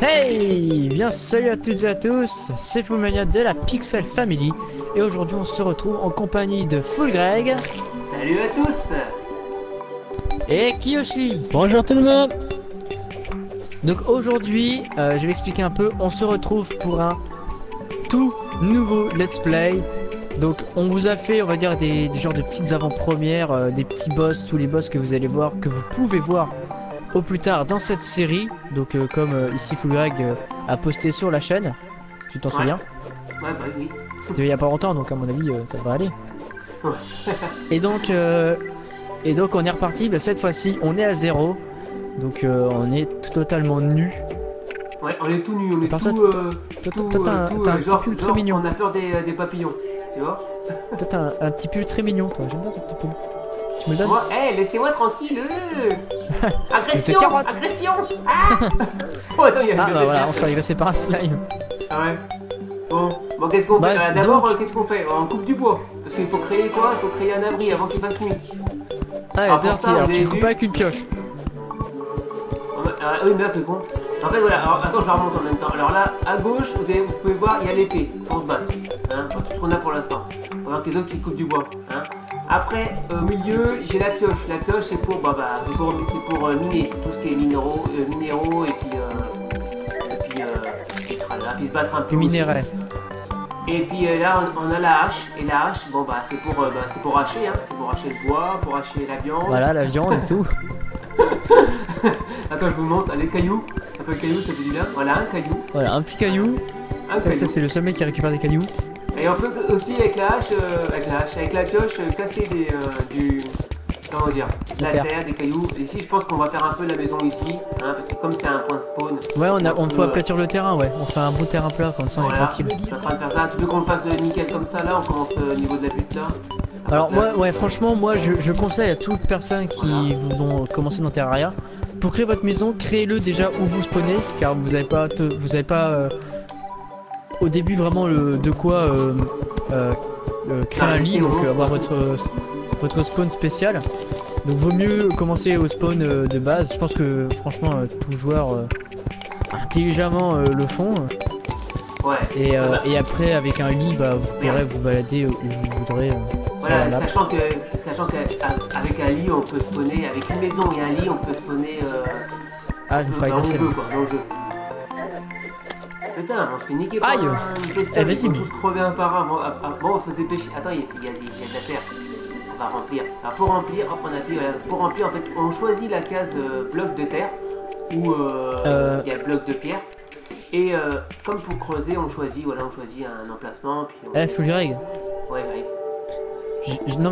Hey, bien salut à toutes et à tous, c'est Fullmania de la Pixel Family et aujourd'hui on se retrouve en compagnie de Full Greg. Salut à tous. Et Kiyoshi. Bonjour tout le monde. Donc aujourd'hui, je vais expliquer un peu, on se retrouve pour un tout nouveau let's play. Donc on vous a fait, on va dire, des genres de petites avant-premières, des petits boss, tous les boss que vous allez voir, que vous pouvez voir au plus tard dans cette série. Donc comme ici Full Greg a posté sur la chaîne, si tu t'en souviens. Ouais, bah oui. C'était il y a pas longtemps, donc à mon avis ça devrait aller. et donc on est reparti, bah, cette fois-ci on est à 0. Donc on est totalement nus. Ouais, on est tout nus, on est Toi, tout... t'as un petit pull très mignon. On a peur des papillons, tu vois. Toi t'as un petit pull très mignon, toi, j'aime bien ton petit pull. Tu me le donnes? Moi, laissez-moi tranquille. Agression, carotte. agression. Ah oh, attends, il y a Ah bah voilà, on s'est agressé par un slime. Ah ouais. Bon, qu'est-ce qu'on fait? Bref, D'abord, donc- qu'est-ce qu'on fait? On coupe du bois. Parce qu'il faut créer quoi? Il faut créer un abri avant qu'il fasse nuit. Ah, c'est pour parti, ça, on alors est tu le coupes venu. pas avec une pioche. Oui, merde, t'es con. En fait, voilà, alors, attends, je la remonte en même temps. Alors là, à gauche, vous pouvez voir, il y a l'épée pour se battre. Hein, tout ce qu'on a pour l'instant. On va voir que les autres qui coupent du bois. Hein. Après, au milieu, j'ai la pioche. La pioche, c'est pour, c'est pour miner tout ce qui est minéraux et puis se battre un peu. Du minerai. Et puis là, on a la hache. Et la hache, c'est pour hacher, hein. C'est pour hacher le bois, pour hacher la viande. Voilà, la viande et tout. Attends, je vous montre, les cailloux. Un peu de cailloux, ça fait du bien. Voilà, un caillou. Voilà, un petit caillou. Ça c'est le seul mec qui récupère des cailloux. Et on peut aussi avec la hache, avec la pioche, casser comment dire, la terre, des cailloux. Ici, je pense qu'on va faire un peu la maison ici, hein, parce que comme c'est un point spawn. Ouais, on faut aplatir le terrain, ouais. On fait un beau terrain plat, comme ça on est tranquille. Je suis en train de faire ça. Tu veux qu'on le fasse nickel comme ça là? On commence au niveau de la butte là. Alors moi, ouais, franchement, moi je conseille à toute personne qui vont commencer dans Terraria, pour créer votre maison, créez-le déjà où vous spawnez, car vous n'avez pas, au début vraiment de quoi créer un lit, donc avoir votre spawn spécial. Donc vaut mieux commencer au spawn de base. Je pense que franchement tout joueur intelligemment le font. Ouais. Et après avec un lit, vous pourrez vous balader où vous voudrez. Voilà, sachant qu'avec un lit on peut spawner, avec une maison et un lit on peut spawner Une faille dans le vaisselle. jeu quoi, dans le jeu. Putain, on se fait niquer par Aïe. une petite Eh, vas-y, on mais- va tous crever un par un. Bon, faut se dépêcher. Attends, il y a de la terre. On va remplir. Alors pour remplir, hop, on appuie, voilà. Pour remplir, en fait, on choisit la case bloc de terre ou il y a bloc de pierre. Et comme pour creuser, on choisit un emplacement. Puis on... Full Greg. Ouais, ouais. Non,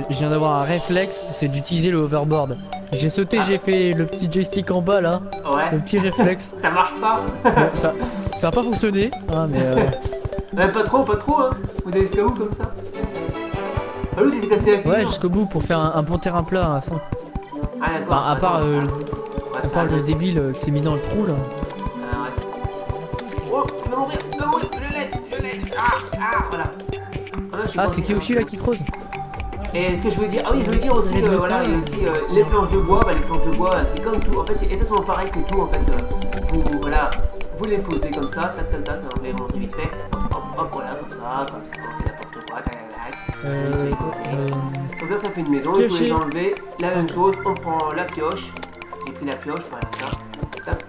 je viens d'avoir un réflexe, c'est d'utiliser le hoverboard. J'ai sauté, j'ai fait le petit joystick en bas là, Ouais. le petit réflexe. Ça marche pas. Bon, ça a pas fonctionné, hein, mais Ouais, pas trop, hein. Vous allez jusqu'à où comme ça? Ah oui, tu t'es cassé la figure. ouais, jusqu'au bout pour faire un bon terrain plat à fond. Ah d'accord. À part, Ouais, le débile qui s'est mis dans le trou là. Ah ouais. Oh, il va mourir, je l'aide. Voilà. Voilà, je suis Ah, c'est content. Kiyoshi là qui creuse. Et ce que je voulais dire, je voulais dire aussi, il y a aussi les planches de bois. Les planches de bois, c'est comme tout. En fait, c'est exactement pareil que tout. En fait, vous les posez comme ça, tac, on va les montrer vite fait. Hop, voilà, comme ça, on fait n'importe quoi, tac. Comme ça fait une maison. Il faut les enlever. La même chose, on prend la pioche. J'ai pris la pioche, voilà ça. Tac.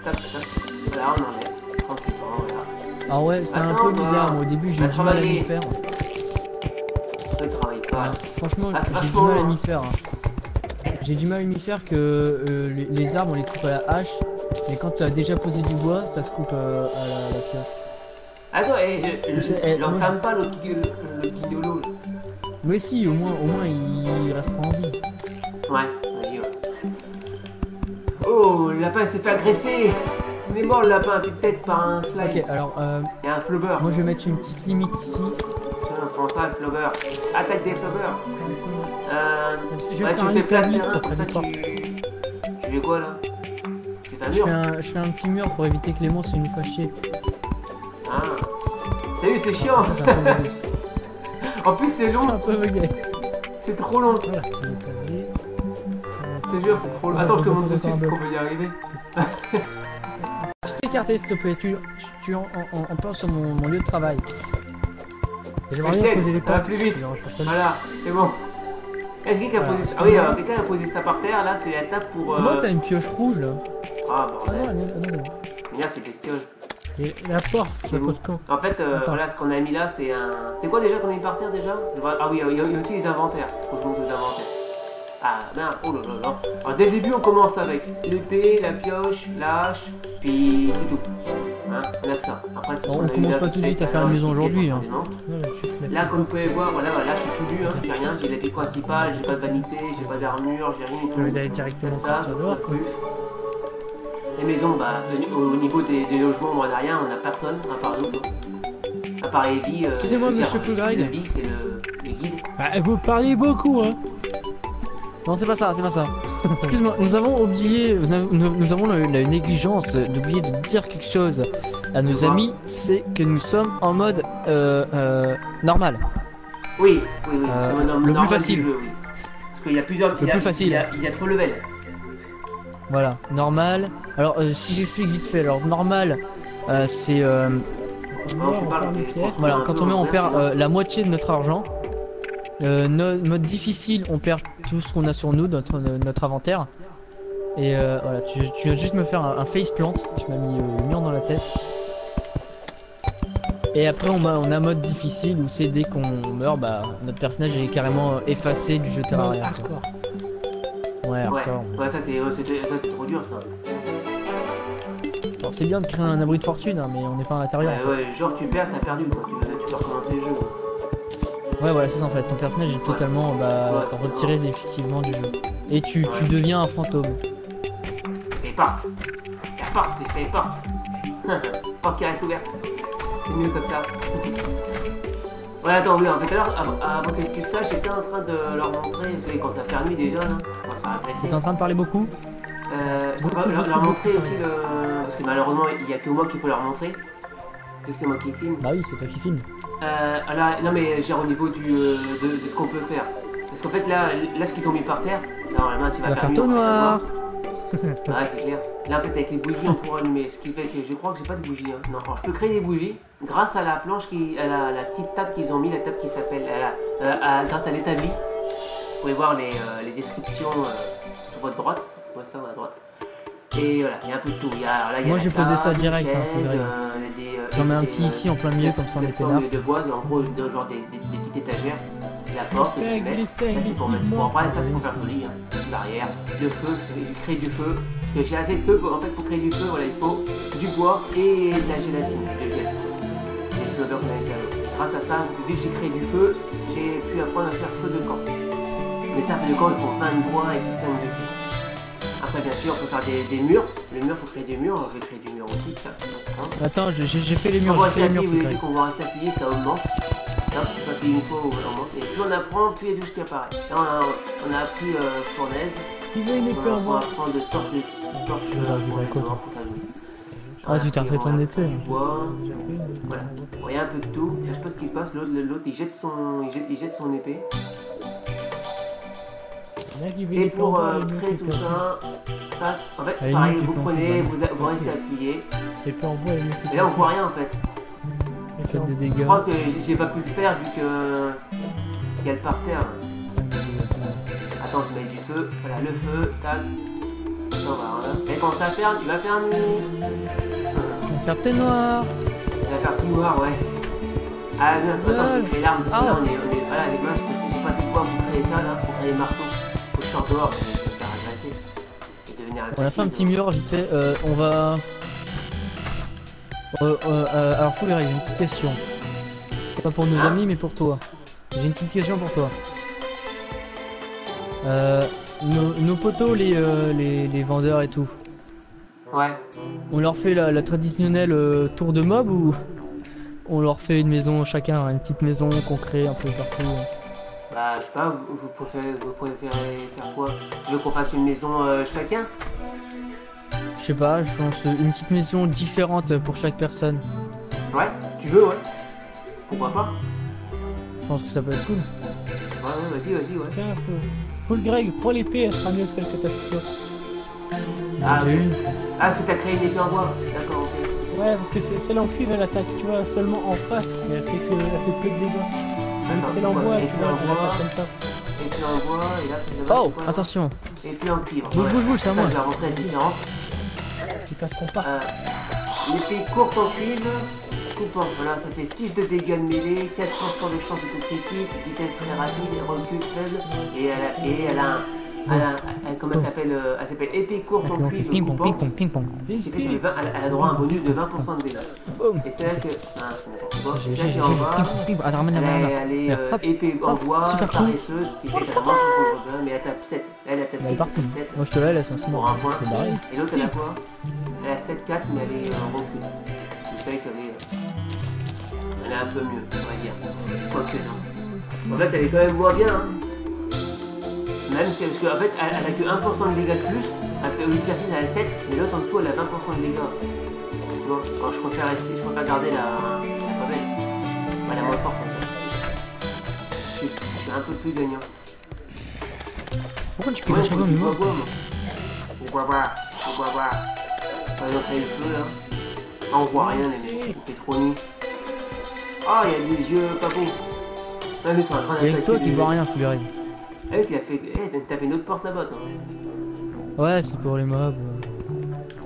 Voilà, on enlève tranquillement, voilà. Ah ouais, c'est un peu bizarre, moi au début j'ai du mal à m'y faire. Ne travaille pas. Franchement, j'ai du mal à m'y faire. J'ai du mal à m'y faire que les arbres on les coupe à la hache, mais quand tu as déjà posé du bois, ça se coupe à la pioche. Attends, l'entame pas le guignolo. Mais si, au moins il restera en vie. Ouais, vas-y. Oh, le lapin s'est fait agresser. Il est mort le lapin, peut-être par un slime. Ok, alors Il y a un flubber. moi je vais mettre une petite limite ici. Tiens, prends ça, le flubber. Attaque des flubbers. Je vais Tu faire un fais plat de lit terrain, pour comme ça faire des tu fais quoi là? Tu fais un Je mur. fais un petit mur pour éviter que les monstres nous fassent chier. Ah. T'as vu, c'est chiant. J'ai un peu bugué. En plus, c'est Je suis un long. peu bugué. C'est trop long. Voilà. Je te jure, c'est trop long. Attends, je te montre de suite qu'on peut y arriver. Tu sais, t'écarter s'il te plaît, tu en parles sur mon lieu de travail. J'aimerais bien poser les ça va portes. plus vite. Ça dérange personne. Voilà, c'est bon. Est-ce quelqu'un a Voilà, posé ça? c'est Ah oui, bon. quelqu'un a posé ça par terre, là, c'est la table pour... C'est moi, t'as une pioche rouge là. Ah, Ah non, bordel. non. Merde, c'est bestiole. Et la porte, je la pose quand? En fait, Attends. voilà, ce qu'on a mis là, c'est un... C'est quoi déjà qu'on a mis par terre déjà? Ah oui, il y a aussi les inventaires. Faut que je monte les inventaires. Ah merde, oh là là là. Alors dès le début, on commence avec l'épée, la pioche, l'hache, puis c'est tout. Hein, on a que ça. Après, On a eu commence la pas tout de suite à petite faire une maison petite aujourd'hui, hein. forcément. Non, mais juste mettre Là, la comme vous porte. pouvez voir, voilà, là, je suis tout nu, hein, j'ai rien, j'ai l'épée principale, j'ai pas de vanité, j'ai pas d'armure, j'ai rien du Tu veux tout. aller directement Comme ça, sortir dehors, pas quoi. plus. Les maisons, bah, au niveau des logements, on n'a rien, on a personne, à part nous. Quoi. À part Evie. Excusez-moi, monsieur Fulgride. Evie, c'est le guide. Ah, vous parlez beaucoup, hein. Non, c'est pas ça, c'est pas ça. Excuse-moi, nous avons oublié, nous avons la négligence d'oublier de dire quelque chose à nos Quoi? amis, c'est que nous sommes en mode normal. Oui. le plus normal facile. du jeu, oui. Parce qu'il y a plusieurs. Le plus facile. Il y a 3 levels. Voilà, normal. Alors, si j'explique vite fait, alors normal, c'est Quand on meurt, on perd des pièces. voilà, quand on meurt, on perd la moitié de notre argent. Mode difficile, on perd tout ce qu'on a sur nous, notre inventaire. Et voilà, tu vas juste me faire un face plant. Tu m'as mis le mur dans la tête. Et après, on a mode difficile où c'est dès qu'on meurt, bah notre personnage est carrément effacé du jeu Terraria. Hardcore. Ouais, hardcore. Ouais, ça c'est trop dur ça. Alors c'est bien de créer un abri de fortune, hein, mais on n'est pas à l'intérieur. en fait. Ouais, genre tu perds, t'as perdu quoi. Tu peux recommencer le jeu. Ouais, voilà, c'est ça en fait. Ton personnage est totalement Ouais. retiré définitivement du jeu. Et tu deviens un fantôme. Et partent. Elles partent, elles partent. Porte qui reste ouverte. C'est mieux comme ça. Ouais, attends, oui, en fait, alors, avant t'expliques ça, j'étais en train de leur montrer, vous savez, quand ça fait nuit déjà, là, quand ça va T'es agresser. en train de parler beaucoup? Je peux leur montrer aussi le. Parce que malheureusement, il n'y a que moi qui peux leur montrer. Vu que c'est moi qui filme. Bah oui, c'est toi qui filmes. Là, non, mais genre au niveau de ce qu'on peut faire. Parce qu'en fait, là, ce qui est tombé par terre, alors la main, s'il On va va faire nuit, tout on va noir. Ouais, c'est clair. Là, en fait, avec les bougies, on pourra allumer. Ce qui fait que je crois que j'ai pas de bougies. Hein. Non, alors, je peux créer des bougies grâce à la planche, à la petite table qu'ils ont mis, la table qui s'appelle. Grâce à l'établi. Vous pouvez voir les descriptions sur votre droite. Je vois ça à droite. Et voilà, il y a un peu de tout. Moi, j'ai posé ça direct, hein, faut grave. J'en mets un petit ici en plein milieu, comme ça on est peinard. de bois, en gros, genre des petites étagères. La porte, ça c'est pour mettre. Bon, après, ça c'est pour faire joli. Hein. L'arrière, le feu, j'ai créé du feu. Parce que j'ai assez de feu, en fait, pour créer du feu, voilà, il faut du bois et de la gélatine. Des feux d'or avec grâce à ça, vu que j'ai créé du feu, j'ai pu apprendre à faire feu de camp. Mais ça, feu de camp, il faut 5 de bois et 5 de feu. Après, bien sûr, on peut faire des murs. Le mur, il faut créer des murs. Alors, je vais créer du mur aussi. Ça, hein. Attends, j'ai fait les murs, On va j'ai fait les rester murs, appuyé, vous avez Fulgride. dit qu'on va rester appuyé, ça augmente. Ça, c'est pas appuyé une fois ou on monte. Et plus on apprend, plus il y a tout ce qui apparaît. Là, on a appris fournaise. Tu veux une épée en On va bois? apprendre de torche de fournaise noire pour ça. Ah, tu t'es refait ton épée. Bois. Voilà. Bon, il y a un peu de tout. Je sais pas ce qui se passe. L'autre, il jette son épée. Et pour créer tout ça, tac, en fait, Allez, pareil, nous, vous tu prenez, peux vous restez appuyé. L'épée en bois, elle est Et là, on voit rien en fait. Faites des Je dégâts. crois que j'ai pas pu le faire vu que il y a le parterre. Attends, je mets du feu. Voilà, le feu, tac. Ça va, hein. Et quand ça ferme, il va faire nuit. On va faire tes noirs. Il va faire tout noir, ouais. Ah, non, attends, je vais créer l'arme. Ah. Là, on est, voilà, les gars, je sais pas c'est quoi pour créer ça là, pour créer les marteaux. Faut que je sorte dehors, je vais faire agresser. Et devenir agressif. On a fait un petit mur vite fait. On va. Alors, Fulgride, j'ai une petite question. Pas pour nos amis, mais pour toi. J'ai une petite question pour toi. Nos potos, les vendeurs et tout, Ouais. on leur fait la traditionnelle tour de mob ou on leur fait une maison chacun, une petite maison qu'on crée un peu partout? Bah, je sais pas, vous préférez faire quoi? Tu veux qu'on fasse une maison chacun? Je sais pas, je pense une petite maison différente pour chaque personne. Ouais, tu veux, ouais. Pourquoi pas? Je pense que ça peut être cool. Ouais, vas-y, ouais. Tiens, Fulgride, prends l'épée, elle sera mieux que celle que t'as fait toi. Ah, J'ai oui. une. Ah, tu t'as créé une épée en bois. D'accord, ok. Ouais, parce que celle en cuivre elle attaque, tu vois, seulement en face, mais elle fait peu de dégâts. Donc celle en bois, tu vois, elle attaque comme ça. Épée en bois, et là, c'est Oh, attention. Épée en cuivre. Bouge, bouge, bouge, c'est à moi. Je vais rentrer la différence. Tu passes ton pas. L'épée courte en cuivre, coupant, voilà, ça fait 6 de dégâts de mêlée, 4% de chance de coup critique, vitesse très rapide, recul faible, et comment elle s'appelle épée courte en cuivre Ping pong, coupant. ping pong, ping pong. Elle a droit à un bonus de 20% de dégâts. Boum. Et celle que... Ah, c'est bon. J'ai Celle qui est en bas, ping pong, ping pong. Attends, ramène elle est Hop, épée en hop, bois, super coup. paresseuse, ce qui fait qu'elle a moins de dégâts, mais elle tape 7. Elle tape Elle est partie. 7. Moi je te la laisse, hein, c'est Pour bon. un point. C'est barré. Et l'autre elle a quoi? Elle a 7-4 mais elle est en recul. Ce qui fait qu'elle est... Elle est un peu mieux, on va dire. Quoique non. En fait elle est quand même moins bien. Hein. Même si, parce qu'en fait elle a que 1% de dégâts de plus. Au lieu de faire 6 elle a 7, mais l'autre en dessous elle a 20% de dégâts. Tu vois? Alors je préfère garder la belle. Elle est moins forte en fait. Je suis un peu plus gagnant. Pourquoi tu peux Ouais, chaque fois tu me vois voir quoi, moi? On va voir. Par exemple, il y a le feu là. Ah, on voit rien, les mecs. Il fait trop nuit. Ah, il y a des yeux pas beaux. Ah, mais ils sont en train Il y a d'attaquer. que toi qui vois rien, Fulgurine. Eh, t'as fait une autre porte là-bas, toi. Ouais, c'est pour les mobs.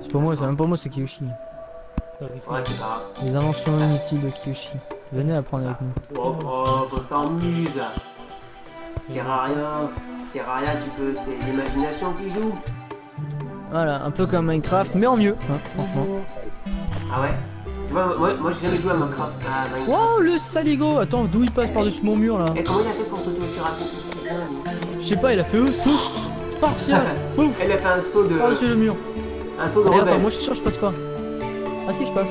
C'est pour moi, c'est même pour moi, c'est Kiyoshi. Ouais, c'est pas grave. Les inventions inutiles de Kiyoshi. Venez apprendre avec nous. Oh, on s'amuse. Terraria, tu peux, c'est l'imagination qui joue. Voilà, un peu comme Minecraft, mais en mieux, hein, franchement. Ah ouais? Tu vois, moi j'ai jamais joué à Minecraft. Ah, Minecraft. Wow, le saligo! Attends, d'où il passe par-dessus mon mur là? Et comment il a fait pour sauter aussi rapide? Je sais pas, il a fait tous Spartiate! Pouf! Elle a fait un saut de... Par-dessus le mur. Un saut de Allez, rebelle. attends, moi je suis sûr que je passe pas. Ah si, je passe.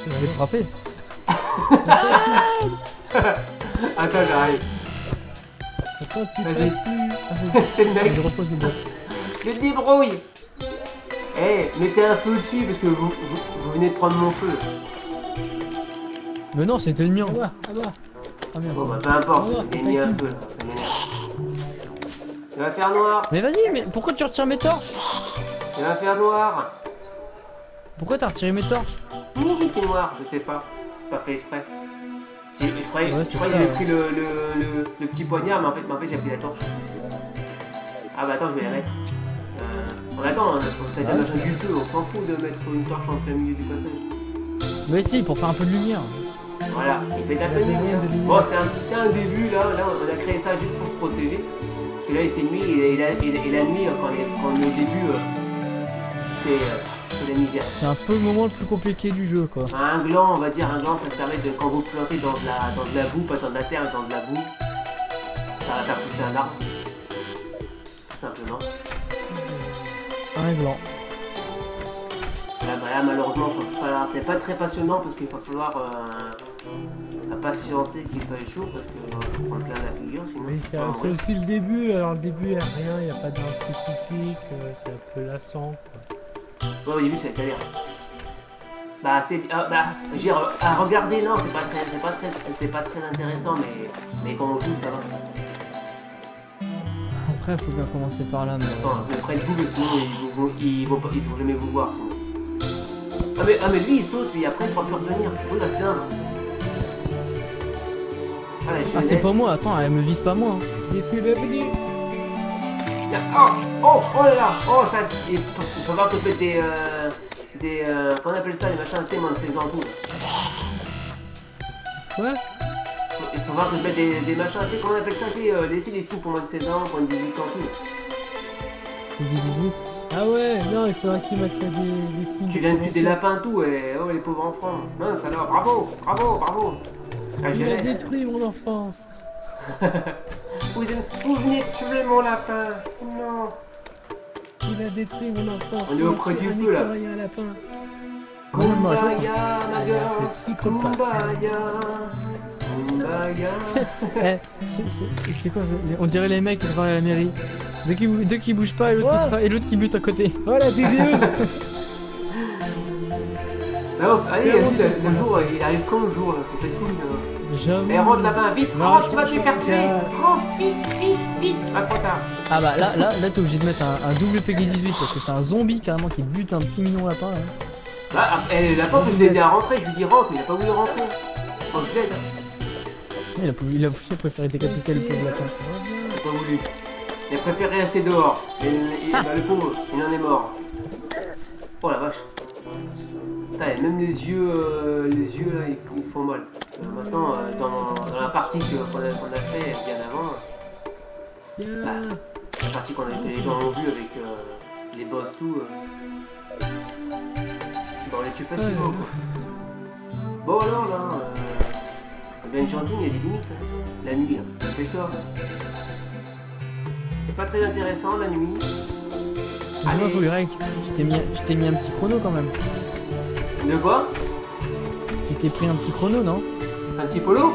Je vais te frapper. Attends, j'arrive. Attends, tu Vas-y. passes plus. C'est le mec. Je repose le bois. Je te débrouille. Eh, mettez un feu dessus parce que vous venez de prendre mon feu. Mais non, c'était le mien. À moi. Ah merde. Bon, bah ça peu importe, Oh, j'ai t'as mis un qui? feu là. Ça m'énerve. Ça va faire noir. Mais vas-y, mais pourquoi tu retires mes torches? Ça va faire noir. Pourquoi t'as retiré mes torches? C'est noir, je sais pas. Pas fait exprès. Si, je croyais Ouais, qu'il c'est ça, avait ouais. pris le petit poignard, mais en fait j'ai pris la torche. Ah bah attends, je vais la mettre. On attend, hein, t'as déjà machin du feu, on s'en fout de mettre une torche en plein milieu du passage. Mais si, pour faire un peu de lumière. Voilà, il fait un peu de lumière. Bon, c'est un début là, on a créé ça juste pour se protéger. Parce que là il fait nuit et la nuit, quand le début, c'est la misère. C'est un peu le moment le plus compliqué du jeu, quoi. Un gland, on va dire, un gland, ça permet de, quand vous plantez dans de la boue, pas dans de la terre, mais dans de la boue, ça va faire pousser un arbre. Tout simplement. Un gland. Là, bah là malheureusement, c'est pas très passionnant parce qu'il va falloir patienter qu'il fasse chaud parce que je prends plein la figure sinon. Oui, c'est aussi le début. Alors, le début, il n'y a rien, il n'y a pas d'arme spécifique. C'est un peu lassant, quoi. Ouais, au début, c'est galère. Bah, c'est. Je veux dire, à regarder, non, c'est pas très intéressant, mais quand on joue, ça va. Après, il faut bien commencer par là, mais... Attends, mais près de vous, parce que sinon, ils vont jamais vous voir, sinon. Ah, mais lui, il saute, et après, il pourra plus revenir. Oui, là, c'est un. Allez, je Ah, c'est laisse. pas moi, attends, elle me vise pas moi. Hein. Je suis bienvenu. Oh là là. Oh, ça. Il faut voir que tu fais comment on appelle ça, les machins, c'est moins de 16 ans tout. Ouais. Il faut voir que tu fais des machins, tu sais, comment on appelle ça, laisser les signes pour moins de 16 ans, pour une 18 ans tout. J'ai dit 18. Ah ouais, non, il faudra qu'il mette des signes. Tu viens de tuer des lapins tout, et oh, les pauvres enfants. Mince alors, bravo. Ah, je Il a laisse. détruit mon enfance. Vous venez de tuer mon lapin. Non. Il a détruit mon enfance. On est auprès du feu, là. Il y a un lapin. Kumbaya, ma gueule. Le psychopathe. Kumbaya. Eh, c'est quoi ça? On dirait les mecs qui travaillent à la mairie. Deux qui bougent pas et l'autre qui bute à côté. Oh la DBE. Non, allez, le jour, il arrive quand le jour là? C'est peut-être cool. Jamais. Eh, rentre là-bas, vite, Non, rentre, tu vas te je faire pense tuer. que- Rentre, vite. Pas trop tard. Ah bah là t'es obligé de mettre un double Peggy 18 parce que c'est un zombie carrément qui bute un petit mignon lapin là. Bah, la fois que je l'ai aidé à rentrer, je lui dis rentre, mais il a pas voulu rentrer. Quand je l'aide, Il a préféré décapiter le pauvre lapin. il a pas voulu. Il a préféré rester dehors. Et bah, le pauvre, il en est mort. Oh la vache. Putain, et même les yeux là, ils font mal. Maintenant, dans la partie qu'on a fait bien avant, bah, la partie que les gens ont vue avec les boss tout, bah, on les tue facilement quoi. Bon alors là, Ben Chanting il y a des limites, hein. La nuit, hein. Fais-toi. C'est pas très intéressant la nuit. Dis-moi, Volurek, tu t'es mis un petit chrono quand même. De quoi? Tu t'es pris un petit chrono, non? Un petit polo?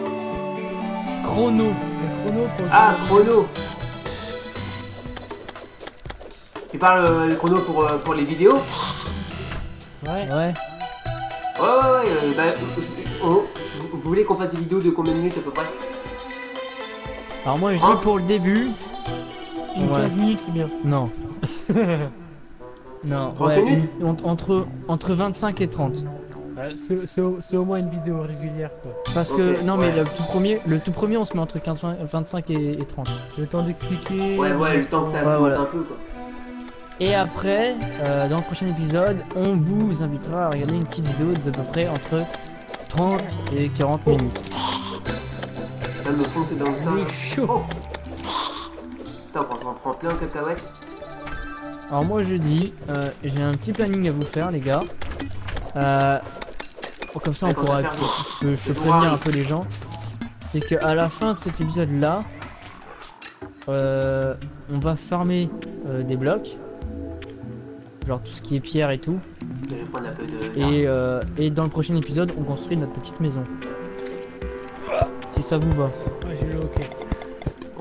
Chrono. Chrono pour Ah, chrono. Tu parles le chrono pour les vidéos? Ouais. Ouais. Ouais, bah, vous voulez qu'on fasse des vidéos de combien de minutes à peu près? Alors moi je dis pour le début. Une 15 minutes, c'est bien. Non. Non, 30 ouais, minutes entre 25 et 30. C'est au moins une vidéo régulière, quoi. Parce Ok, que, non mais ouais. le tout premier on se met entre 25 et 30. Le temps d'expliquer. Ouais, le temps que ça se monte voilà. un peu quoi. Et après, dans le prochain épisode, on vous invitera à regarder une petite vidéo d'à peu près entre 30 et 40 minutes. Là, me foncer dans le Il tas. est chaud. Oh. Putain, on s'en prend plein de cacahuètes. Alors moi je dis, j'ai un petit planning à vous faire les gars. Comme ça on D'accord, pourra, on va faire je peux des prévenir devoirs. un peu les gens. C'est qu'à la fin de cet épisode là, on va farmer des blocs. Genre tout ce qui est pierre et tout. Je vais prendre un peu de... Et dans le prochain épisode on construit notre petite maison. Si ça vous va. Ouais, j'ai le ok.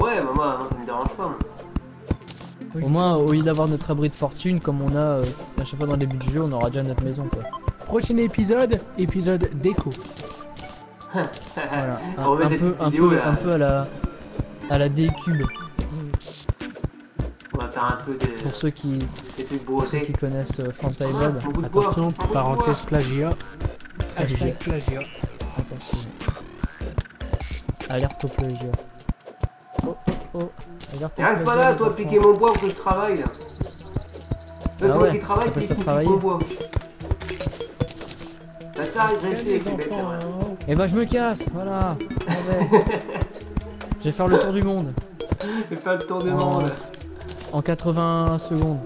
Ouais, bah moi ça me dérange pas. Moi. Oui. Au moins au lieu d'avoir notre abri de fortune comme on a à chaque fois dans le début du jeu, on aura déjà notre maison quoi. Prochain épisode déco. Voilà. On va mettre des petites vidéos, là. Un peu à la D-Cube. On va faire un peu de... Pour ceux qui des trucs brossés. connaissent Fanta et Blood. Mon bout de bois, Attention, mon bout de parenthèse bois. plagiat. Hashtag plagiat. Attention. Alerte au plagiat. Oh. Alerte au Reste pas plagiat, là, les toi, enfants. piquer mon bois pour que je travaille là. Ah C'est moi ouais, qui travaille, t'appelles c'est ça qui travailler? pique mon bois. Bah ça arrive rester Les avec les bêtes, enfants, ouais. hein. Eh ben je me casse, voilà. Je vais faire le tour du monde Je vais faire le tour du Oh. monde. en 80 secondes.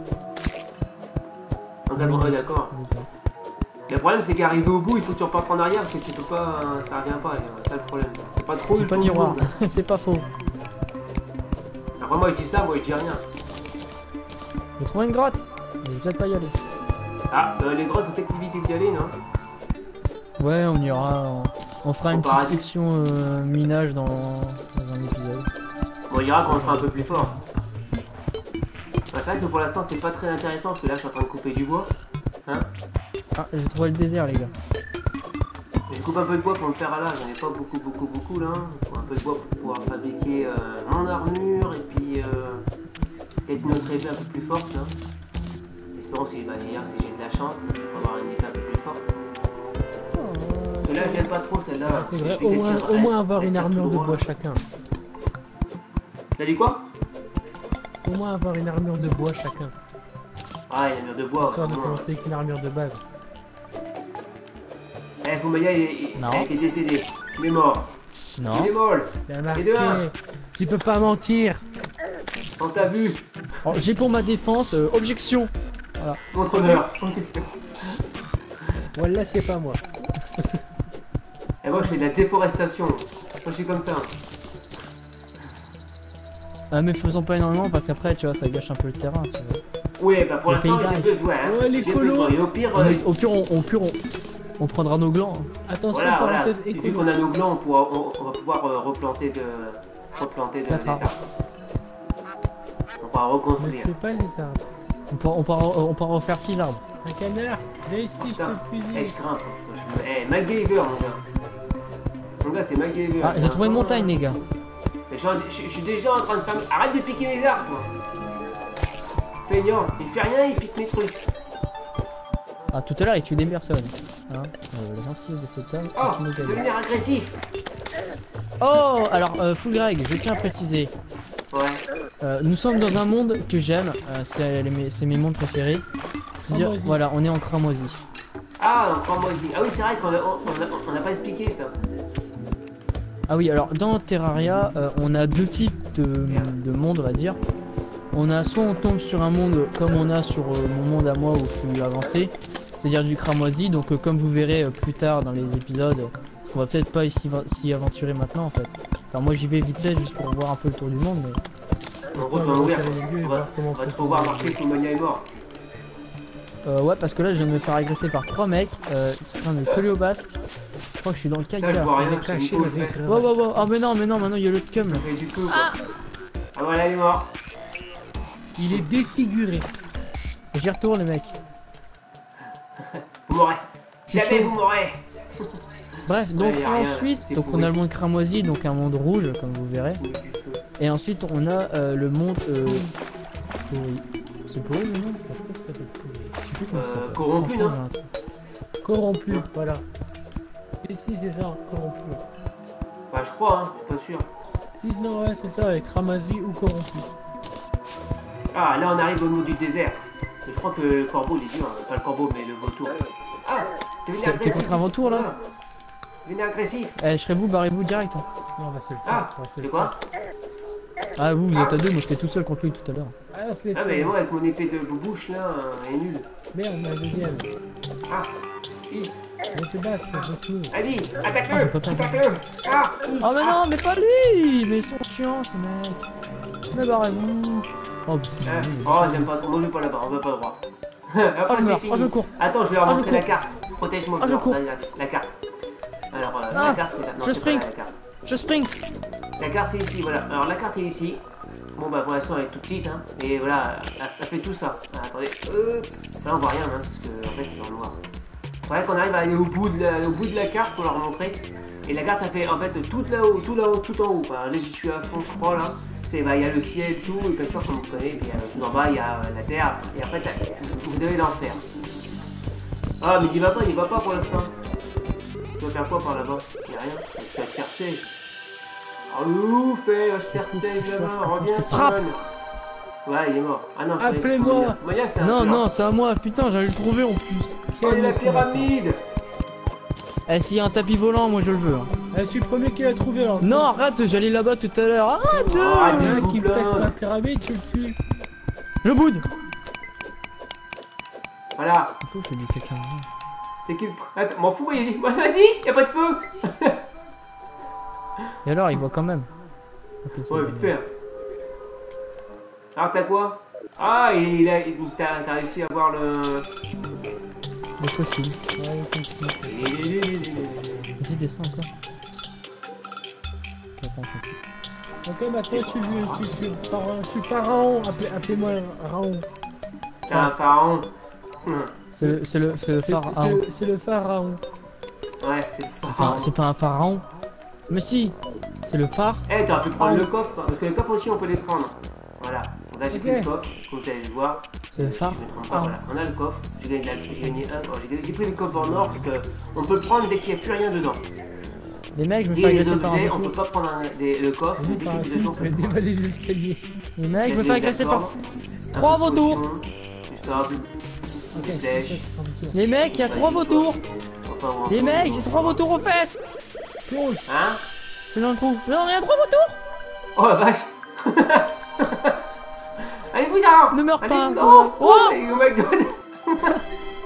En 80, d'accord. Le problème c'est qu'arriver au bout, il faut que tu repartes en arrière parce que tu peux pas, ça revient pas, c'est ça le problème. C'est pas trop J'ai le pas tour de du miroir, monde. c'est pas faux. Après moi je dis ça, moi je dis rien. J'ai trouvé une grotte. Je vais peut-être pas y aller. Ah, les grottes, faut activité d'y aller, non? Ouais, on ira. On fera une Au petite paradis. section minage dans un épisode. Bon, on ira quand on sera un peu plus fort. Bah, c'est vrai que pour l'instant c'est pas très intéressant parce que là je suis en train de couper du bois. Hein? Ah, j'ai trouvé le désert, les gars. Je coupe un peu de bois pour me faire à là, j'en ai pas beaucoup là. Il faut un peu de bois pour pouvoir fabriquer mon armure et puis peut-être une autre épée un peu plus forte. Hein. Espérons si j'ai de la chance, je peux avoir une épée un peu plus forte. Parce que là je l'aime pas trop celle-là. Il faudrait au moins avoir une armure de bois chacun. T'as dit quoi? Au moins avoir une armure de bois chacun. Ah, une armure de bois. Histoire de vraiment. commencer avec une armure de base. Eh, Foumaya il Non. a été décédé. Il est mort. Non. Il est mort. Il y a Et de un. marqué. Tu peux pas mentir. On t'a vu. Oh, j'ai pour ma défense objection. Contre honneur. Voilà, c'est pas moi. Et moi je fais de la déforestation. Moi je suis comme ça. Ah, mais faisons pas énormément parce qu'après, tu vois, ça gâche un peu le terrain. Tu vois. Ouais, bah pour Le l'instant paysage. j'ai besoin. Hein. Ouais, les J'ai colos. besoin. Et au pire, On prendra nos glands. Hein. Attention, voilà. parenthèse Et vu écolo. qu'on a nos glands, on va pouvoir replanter de des Quatre arbres. arbres. On pourra Ne reconstruire. tuez pas les arbres. On pourra refaire 6 arbres. Un canard. Viens ici, je te Putain. Eh, fusille. je grimpe. MacGyver, mon gars. Mon gars, c'est MacGyver. Ah, j'ai trouvé une montagne, les gars. Je suis déjà en train de faire... Arrête de piquer mes arbres, toi. Feignant, il fait rien, il pique mes trucs. Ah, tout à l'heure, il tue des personnes. Hein, la gentillesse de cet homme Oh, est inégalée. devenir agressif. Oh, alors, Full Greg, je tiens à préciser. Ouais. Nous sommes dans un monde que j'aime, c'est mes mondes préférés. C'est-à-dire, Cramoisi. voilà, on est en cramoisi. Ah, encore moi aussi. Ah oui, c'est vrai qu'on n'a pas expliqué ça. Ah oui, alors dans Terraria, on a deux types de mondes, on va dire. On a soit on tombe sur un monde comme on a sur mon monde à moi où je suis avancé, c'est-à-dire du cramoisi. Donc comme vous verrez plus tard dans les épisodes, parce qu'on va peut-être pas s'y aventurer maintenant en fait. Enfin moi j'y vais vite fait juste pour voir un peu le tour du monde, mais... En gros, tu vas mourir. On va te revoir marcher que Monia est mort. Ouais, parce que là je viens de me faire agresser par 3 mecs, ils sont en train de me coller au basque. Je crois que je suis dans le Là, je caca. vois rien. Il est caché parce que avec Nico, Wow, wow, wow. Ah mais non, maintenant il y a le cum là. il fait du coup, quoi. Ah voilà, il est mort. Il est défiguré. J'y retourne les mecs. Vous m'aurez. Je suis Jamais chaud. vous m'aurez. Bref, donc Ouais, y a rien, ensuite, c'est donc on a le monde cramoisi, donc un monde rouge comme vous verrez. Et ensuite on a le monde pourri. C'est pourri le nom? Je crois que ça s'appelle pourri. Je sais plus comment ça s'appelle. Corrompu, Franchement, non j'ai un truc. Corrompu, voilà. Et si, c'est ça, corrompu. Bah, je crois, hein, je suis pas sûr. Si, non, ouais, c'est ça, avec Ramazi ou corrompu. Ah, là, on arrive au niveau du désert. Et je crois que le corbeau, il est dur. Hein. Pas le corbeau, mais le vautour. Ah, t'es venu T'es agressif. contre un vautour là? Ah, venu agressif. Eh, je serais vous, barrez-vous direct. Hein. Non, on va se le faire. Ah, on va se c'est le quoi? faire. Ah, vous êtes à deux, moi j'étais tout seul contre lui tout à l'heure. Ah, on se les Ah, fait. mais moi, avec mon épée de bouche, là, elle est nulle. Merde, ma deuxième. Ah, hi. On se bat, c'est retour. Vas-y, Ah, j'ai attaque-le. pas perdu. Attaque-le. Ah, hi. Oh, mais non, mais pas lui! Mais ils sont chiants ces mecs. Mais barrez-vous. Oh putain. Hein oui, Oh, j'aime pas trop. Moi, je vais pas là-bas, on va pas droit. Oh, Après, je c'est meurs. fini. Oh, je cours. Attends, je vais leur Oh, je montrer la cours. carte. Protège-moi, Oh, je Flore, cours. la carte. Alors, Ah, la carte, c'est là. Non, je c'est pas là, sprint. la carte. Je sprint. La carte, c'est ici, voilà. Alors, la carte est ici. Bon, bah, pour l'instant, elle est toute petite, hein. Et voilà, elle fait tout ça. Ah, attendez. Là, on voit rien, hein, parce que, en fait, c'est dans le noir. C'est vrai qu'on arrive à aller au bout de la carte pour leur montrer. Et la carte, elle fait, en fait, tout là-haut, tout en haut. Enfin, là, j'y suis à fond, je crois, là. C'est, bah, il y a le ciel, tout, et bien sûr, comme vous connaissez, et puis tout en bas, il y a la terre, et après, vous devez l'enfer. Ah, mais n'y va pas pour l'instant. Tu vas faire quoi par là-bas? Il n'y a rien. Tu vas te faire têche. Oh, ouf, va se faire têche là-bas, reviens, Je te frappe. Simon. Ouais, il est mort. Ah non, je connais Appelez-moi. Monia. Monia, c'est un Non, tueur. non, c'est à moi. Putain, j'allais le trouver en plus. Oh, il y a la pyramide. Eh, s'il y a un tapis volant, moi je le veux. Hein. Ah, je suis le premier qui l'a trouvé alors. Non, arrête, j'allais là-bas tout à l'heure. Arrête! Arrête. Il y en a Tout qui me plein. taxe la pyramide, tu le tues. Je boude! Voilà. Il faut que je dise quelqu'un. C'est qui le... Attends, m'en fous, il dit. Bah, vas-y, y a pas de feu. Et alors, il voit quand même. Ok, c'est Ouais, bon. vite fait. Alors, t'as quoi? Ah, t'as réussi à voir le... Le costume. Ouais, continue. Vas-y, descends encore. Ok, attends, Ok, maintenant tu es pharaon. Appelez-moi Raon. T'es un pharaon. c'est le pharaon. C'est le pharaon. Ouais, c'est Enfin, c'est pas un pharaon. Mais si, c'est le phare. Eh, t'aurais pu prendre le coffre, parce que le coffre aussi on peut les prendre. Voilà. Là j'ai Ok. pris le coffre, comme vous allez le voir. C'est le phare. Si je me trompe pas, voilà. On a le coffre, j'ai gagné un. Oh, j'ai pris le coffre en or, parce que on peut le prendre dès qu'il n'y a plus rien dedans. Les mecs, je me fais Et les agresser par un objets, on peut vautour. pas prendre le coffre, mais Vous dès par un qu'il y a des coup, objets, on je peut vais le prendre. dévaler les escaliers. Les mecs, je me J'ai fais agresser par plateformes, 3 vautours. du stop, Ok, une flèche. Les mecs, il y a 3 vautours. Enfin, on- Les mecs, j'ai 3 vautours aux fesses. Plonge. Hein? C'est dans le trou. Mais non, il y a 3 vautours. Oh la vache! Allez-vous-en! Ne meurs pas. Allez-vous-en! Oh, Oh, oh my god!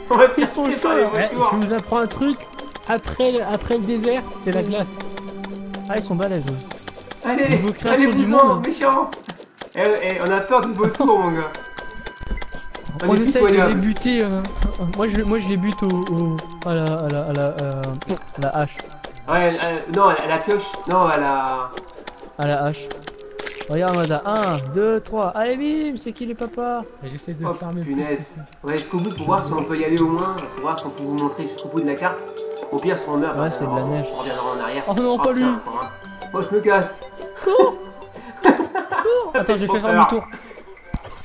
On va se Ils faire sont tuer par les chauds, Ouais, voitures. je vous apprends un truc. Après le désert, c'est la glace. Ah, ils sont balèzes. eux. Allez! Niveau création du Allez-vous-en, monde. méchant! On a peur d'une vautour, mon gars! On est essaye de pitoyable. les buter. Moi, je les bute à la hache. Ouais, non, à la pioche. Non, à la... À la hache. Regarde, moi, là. 1, 2, 3. Allez, bim, c'est qui les papas? J'essaie de Oh, fermer le punaise. On va jusqu'au bout pour voir si on peut y aller au moins. Pour voir si on peut vous montrer jusqu'au bout de la carte. Au pire, si on meurt, Ouais, c'est de la neige. on reviendra en arrière. Oh non, pas lui. putain, encore un. Moi, je me casse. Attends, je vais faire demi-tour.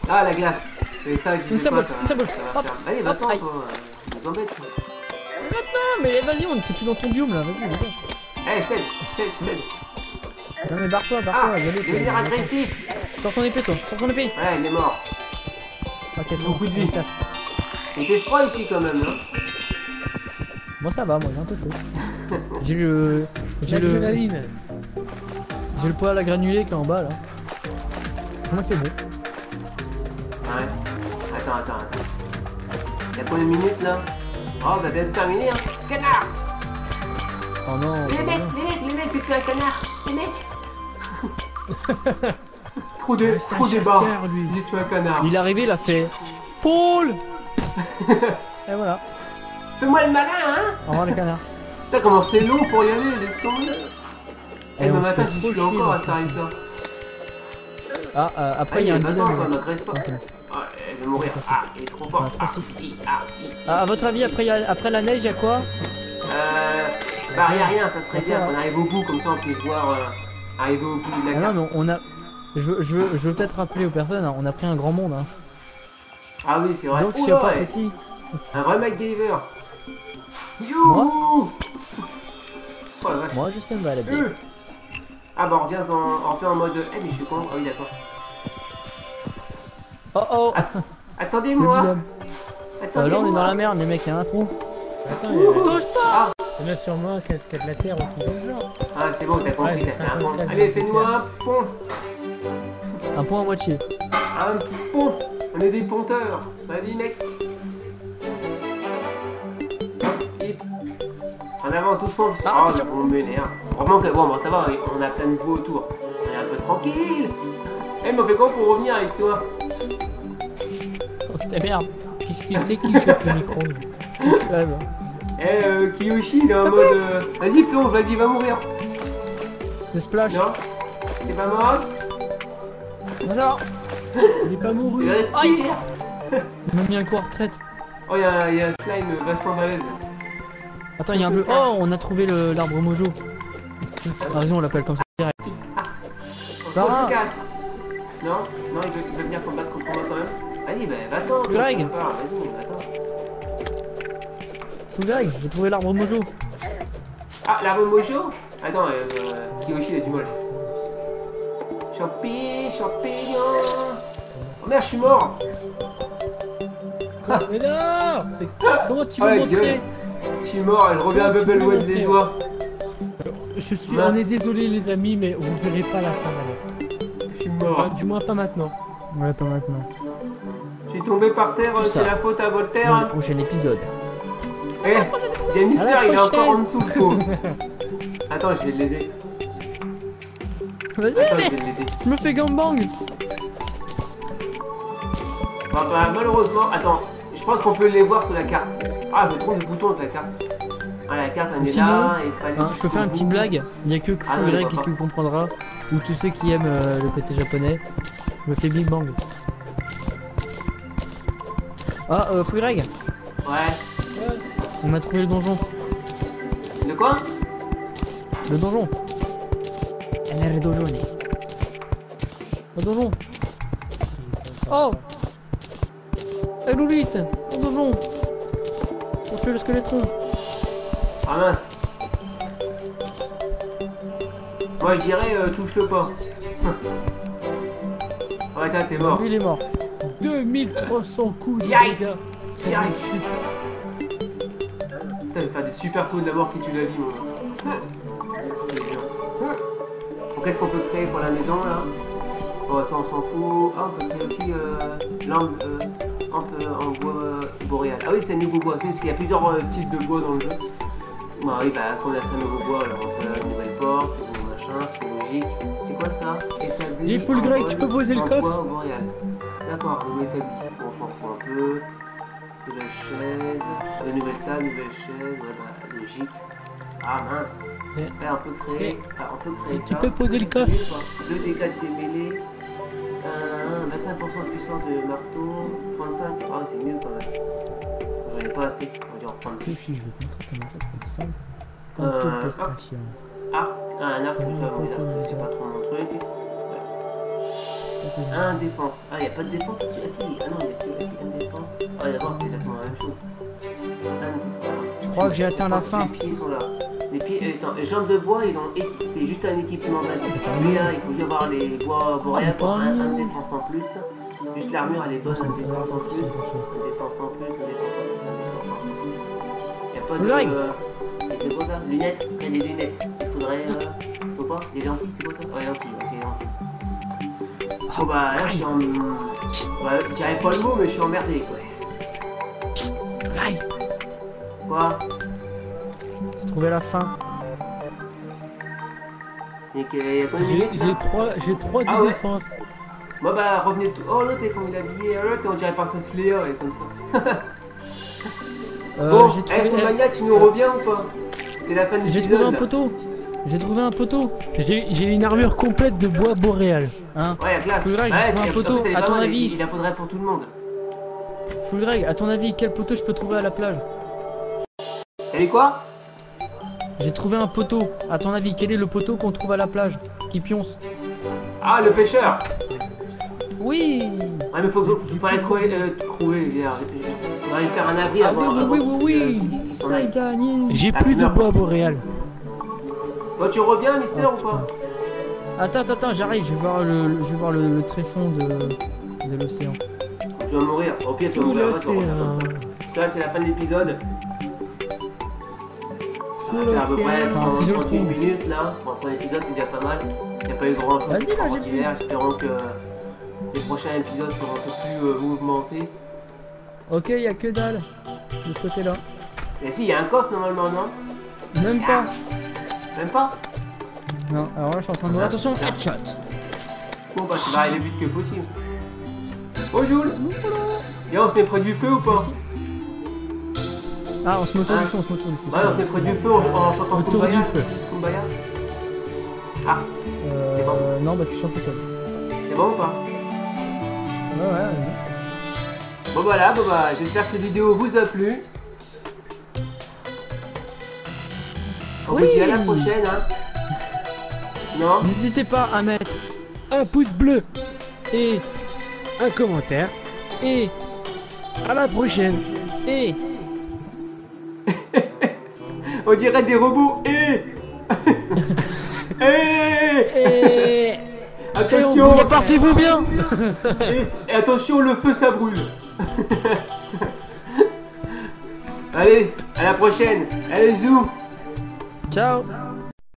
Ah, la glace. C'est ça que Une sabole, ça une sabole. va Hop, faire. Allez, va-t'en, aïe. toi. Tu nous embêtes. Non, mais vas-y, on était plus dans ton biome là, vas-y, dégage. Eh, je t'aide. Non, mais barre-toi, Ah, y aller. devenir agressif. Sors ton épée, toi, sors ton épée. Ouais, il est mort. Ok, c'est Beaucoup de on vie. se casse. Il fait froid ici quand même, hein. Moi ça va, moi j'ai un peu chaud. J'ai le. J'ai le. L'adrénaline. J'ai le poil à granulé qui est en bas là. Moi c'est bon. Ouais. Attends. Il y a combien de minutes là? Oh, bah bientôt terminé, hein. Canard! Oh non. Les mecs, tu fais un canard! Les mecs! Trop débat! lui. J'ai tué un canard! Il est arrivé, il a fait. Paul. Et voilà. Fais-moi le malin, hein! Au revoir les canards. Putain, comment c'est long pour y aller, laisse tomber! Et Eh, on demain se matin, fait j'y trop suis chier, encore à dans ce tarif-là. Ah, après il y a un attends, dilemme. ça m'agresse pas. Ah, elle va mourir. Ah, il est trop fort. Ah, à votre avis, après la neige, il y a quoi? Bah, rien, ça serait bien qu'on arrive au bout, comme ça on puisse voir arriver au bout de la Ah carte. non, mais on a. Je veux peut-être rappeler aux personnes, hein, on a pris un grand monde. Hein. Ah oui, c'est vrai. Donc je suis pas ouais. petit. Un vrai MacGyver. Youhou! Oh la vache. Moi je sais me balader. Ah bah on revient en mode... Eh mais je suis con. Ah oui d'accord. Oh oh. Le Attendez-moi. dilemme. Là on est dans la merde les mecs, il y a un trou. Attends, il y a- Touche pas. il y en a sûrement qui a de la terre aussi dans le genre. Ah c'est bon, t'as compris, Ouais, t'as fait un pont. 54 Allez, fais-nous un pont. Un point à moitié. Un pont. On est des ponteurs. Vas-y mec. Hip. En avant tout fond. Ah, Oh, attention. on m'énerve. Vraiment que bon, ça va, on a plein de voix autour. On est un peu tranquille. Eh, mais on fait quoi pour revenir avec toi? Oh, c'était merde. Qu'est-ce que c'est qui chope le micro? Crève. Eh, Kiyoshi, il est en mode... Vas-y, plonge, vas-y, va mourir. C'est Splash. Non? T'es pas mort? Ça va. Il est pas Il mouru. respire. Ils m'ont mis un coup en retraite. Oh, il y a un slime vachement balèze. Attends, il y a un bleu. Oh, on a trouvé l'arbre mojo. Ah, raison, on l'appelle comme ça direct. On se casse. Non, il veut venir combattre contre moi quand même. Vas-y, bah va-t'en. Greg. Vas-y, va-t'en. Sous Greg, j'ai trouvé l'arbre mojo. Ah, l'arbre mojo? Attends, Kiyoshi il a du mal. Champignon. Oh merde, je suis mort. Mais non! Mais comment tu Ah, veux la montrer? gueule. Je suis mort, je reviens à Bubble Web des joies. On est désolé les amis, mais vous verrez pas la fin là. Je suis mort. Du moins pas maintenant. Ouais, pas maintenant. Je suis tombé par terre, Tout c'est ça. la faute à Dans le Voltaire. prochain épisode. Eh, il y a Mister, À la il est encore prochaine. en dessous, faux. Attends, je vais l'aider. Vas-y, Attends, mais je vais l'aider. je me fais gangbang. Bah, malheureusement, attends, je pense qu'on peut les voir sur la carte. Ah, je trompe le bouton de la carte. Ah, la carte, elle est Sinon, là, et il fallait... Hein, je peux faire une petite blague. Il n'y a que Ah non, Greg je vois qui pas. comprendra. Ou tous ceux qui aiment le côté japonais. Je me fais Big Bang. Ah, Fou Greg, Ouais. on a trouvé le donjon. De quoi? Le donjon. Le donjon. Le donjon. Oh. Loulite, le donjon. On tue le squelettron. Ah mince. Moi, je dirais, touche-le pas. Ouais, t'es mort. Lui, il est mort. 2300 coups de Yikes. dégâts. Direct. Putain, il va faire des super coups de la mort qui tue la vie, mon gars. Bon, qu'est-ce qu'on peut créer pour la maison, là? Bon, ça, on s'en fout. Ah, on peut créer aussi l'arme en bois boréal. Ah oui, c'est un nouveau bois. C'est parce qu'il y a plusieurs types de bois dans le jeu. Bon, oui, bah, quand on a fait un nouveau bois, alors on fait une nouvelle porte, un nouveau machin, c'est logique. C'est quoi ça? Établi Il faut le en grec, bois- tu peux poser le en coffre. bois boréal. D'accord, on établit. Bon, on s'en fout un peu. Nouvelle chaise, nouvelle table, nouvelle chaise, ouais, bah, logique. Ah mince. Mais- Ouais, on peut créer, on peut créer Tu ça. peux poser le coffre. 2 dégâts de tes mêlées, 25% de puissance de marteau, 35. Ah ouais, c'est mieux quand même. Parce que j'en ai pas assez, on va dû en reprendre plus. Si je vais te montrer comment ça pour simple. Euh, Comme toute hop. illustration. Arc, un arc, T'as tout mis ça, un bon, les poteau, arcs, c'est déjà. pas trop mon truc. Ouais. Un défense. Ah, il a pas de défense dessus. Ah si, ah non, il y a plus. Ah si, un défense. Ah d'accord, c'est exactement la même chose. Un défense. Je crois que j'ai atteint la fin. Les pieds sont là. Les pieds, attends, les jambes de bois, c'est juste un équipement basique. Mais là, il faut juste avoir les bois boréales pour un défense en plus. Juste l'armure, elle est bonne, un défense en plus. Un défense en plus, un défense en plus, un défense en plus. Il n'y a pas de... C'est quoi ça? Lunettes? Il y a des lunettes. Il faudrait... Faut pas? Des lentilles, c'est quoi ça? Ouais, lentilles, ouais, c'est les lentilles. Oh bah là, je suis en... Ouais, j'arrive pas le mot, mais je suis emmerdé, quoi. Aïe. Quoi? J'ai trouvé la fin. Et qu'il y a combien de minutes, là? J'ai 3 Ah de ouais. défense. Bon bah revenez tout. Oh l'autre est comme il est habillé, l'autre on dirait pas ça se Léa et comme ça. Bon, J'ai trouvé... Mania, tu nous reviens ou pas? C'est la fin de J'ai l'épisode. trouvé un là. poteau. J'ai trouvé un poteau. J'ai une armure complète de bois boréal. Hein. Ouais, la classe. Full Greg, j'ai trouvé un poteau. À ton avis, il la faudrait pour tout le monde. Full Greg, à ton avis, quel poteau je peux trouver à la plage? T'as dit quoi? J'ai trouvé un poteau. À ton avis, quel est le poteau qu'on trouve à la plage? Qui pionce? Ah, le pêcheur. Oui. Ouais, mais faudrait trouver. Faudrait faire un abri Ah avant. oui. Ça est gagné. J'ai Ah, plus tu de meurs. bois boréal. Toi, tu reviens, Mister, ou pas? Attends, j'arrive. Je vais voir le tréfonds de l'océan. Tu vas mourir. Au pire, tu vas Sous mourir. Tu vas revenir l'océan. comme ça. Parce que là, c'est la fin de l'épisode. Sous Ça fait à peu près l'océan. Enfin, si je le 38 trouve. minutes là. Bon, après l'épisode, c'est déjà pas mal. Il n'y a pas eu grand chose Vas-y, là, j'ai d'extraordinaire. Espérons que les prochains épisodes seront un peu plus mouvementés. Ok, y a que dalle. De ce côté-là. Mais si, il y a un coffre normalement, non? Même pas. Même pas? Non, alors là, je suis en train de mourir. Attention, headshot. Bon, bah, tu vas aller le vite que possible. Bonjour! Et on se met près du feu ou pas? Ah, on se met autour du feu, on se met autour du feu. Ouais, on se met près du feu en chantant Autour Kumbaya. du feu. Kumbaya. Ah, Non, bah tu chantes tout seul. c'est bon ou pas? Ouais. Bon voilà, bon bah j'espère que cette vidéo vous a plu. On vous dit à la prochaine, hein. Non? N'hésitez pas à mettre Un pouce bleu et un commentaire. et À la prochaine. et. On dirait des robots. Et Attention. repartez-vous bien. Et attention, le feu ça brûle. Allez, à la prochaine. Allez, zou. Ciao.